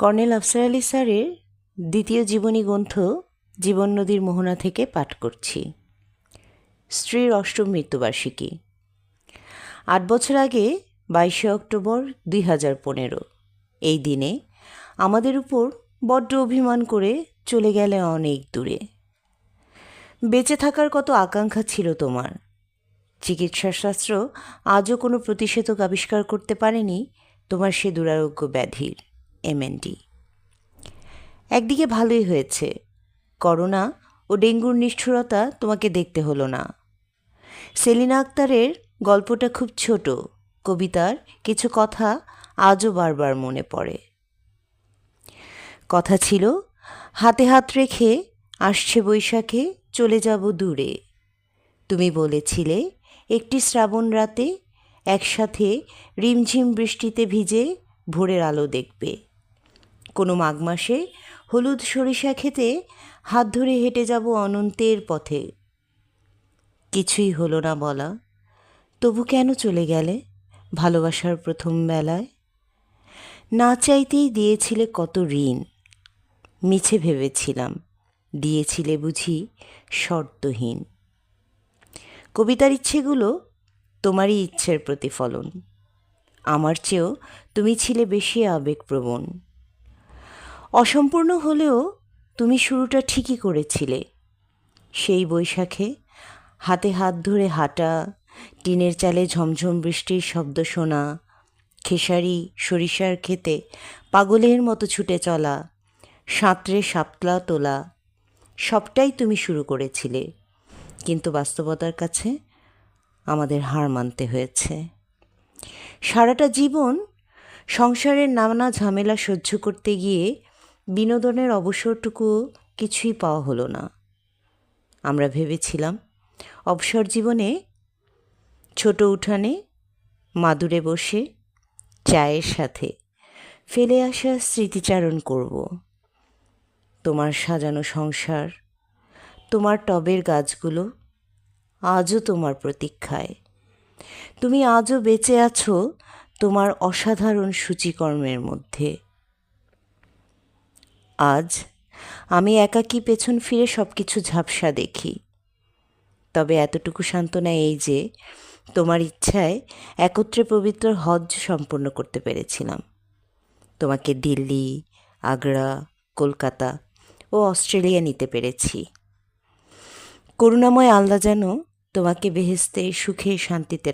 Colonel Afsar Ali স্যারের দ্বিতীয় জীবনী গ্রন্থ জীবন নদীর মোহনা থেকে পাঠ করছি। স্ত্রীর অষ্টম মৃত্যুবার্ষিকী। ৮ বছর আগে 22শে অক্টোবর 2015 এই দিনে আমাদের উপর বড্ড অভিমান করে চলে গেলে অনেক দূরে। বেঁচে থাকার কত আকাঙ্ক্ষা ছিল তোমার। চিকিৎসাশাস্ত্র আজও কোনো প্রতিষেধক আবিষ্কার করতে পারেনি তোমার সে দুরারোগ্য ব্যাধির এমএনডি। একদিকে ভালোই হয়েছে, করোনা ও ডেঙ্গুর নিষ্ঠুরতা তোমাকে দেখতে হলো না। সেলিনা আক্তারের গল্পটা খুব ছোট, কবিতার কিছু কথা আজও বারবার মনে পড়ে। কথা ছিল, হাতে হাত রেখে আসছে বৈশাখে চলে যাব দূরে। তুমি বলেছিলে একটি শ্রাবণ রাতে একসাথে রিমঝিম বৃষ্টিতে ভিজে ভোরের আলো দেখবে। কোনো মাঘ মাসে হলুদ সরিষা খেতে হাত ধরে হেঁটে যাব অনন্তের পথে। কিছুই হলো না বলা, তবু কেন চলে গেলে ভালোবাসার প্রথম বেলায়? না চাইতেই দিয়েছিলে কত ঋণ, মিছে ভেবেছিলাম দিয়েছিলে বুঝি শর্তহীন। কবিতার ইচ্ছেগুলো তোমারই ইচ্ছের প্রতিফলন, আমার চেয়েও তুমি ছিলে বেশি আবেগপ্রবণ। অসম্পূর্ণ হলেও তুমি শুরুটা ঠিকই করেছিলে। সেই বৈশাখে হাতে হাত ধরে হাঁটা, টিনের চালে ঝমঝম বৃষ্টির শব্দ শোনা, খেসারি সরিষার খেতে পাগলের মতো ছুটে চলা, সাঁতরে শাপলা তোলা, সবটাই তুমি শুরু করেছিলে। কিন্তু বাস্তবতার কাছে আমাদের হার মানতে হয়েছে। সারাটা জীবন সংসারের নানা ঝামেলা সহ্য করতে গিয়ে বিনোদনের অবসরটুকুও কিছুই পাওয়া হলো না। আমরা ভেবেছিলাম অবসর জীবনে ছোট উঠানে মাদুরে বসে চায়ের সাথে ফেলে আসা স্মৃতিচারণ করব। তোমার সাজানো সংসার, তোমার টবের গাছগুলো আজও তোমার প্রতীক্ষায়। তুমি আজও বেঁচে আছো তোমার অসাধারণ সূচিকর্মের মধ্যে। আজ আমি একাকী পেছন ফিরে সব কিছু ঝাপসা দেখি, তবে এতটুকু সান্ত্বনা এই যে তোমার ইচ্ছায় একত্রে পবিত্র হজ সম্পন্ন করতে পেরেছিলাম। তোমাকে দিল্লি, আগ্রা, কলকাতা ও অস্ট্রেলিয়া নিতে পেরেছি। করুণাময় আল্লাহ যেন তোমাকে বেহেশতে সুখে শান্তিতে